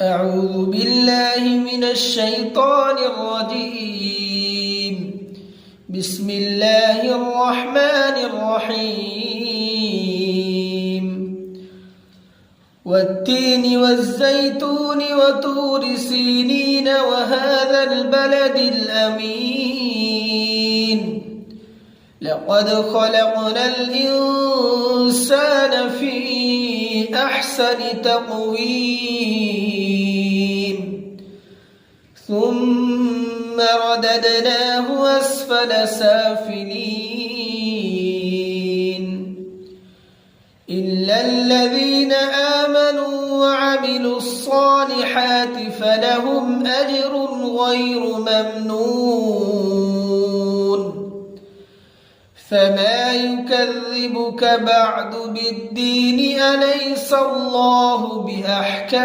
أعوذ بالله من الشيطان الرجيم. بسم الله الرحمن الرحيم. والتين والزيتون وطور سينين وهذا البلد الأمين لقد خلقنا الإنسان في أحسن تقويم ثم رددناه أسفل سافلين إلا الذين آمنوا وعملوا الصالحات فلهم أجر غير ممنون. فما يكذبك بعد بالدين أليس الله بأحكم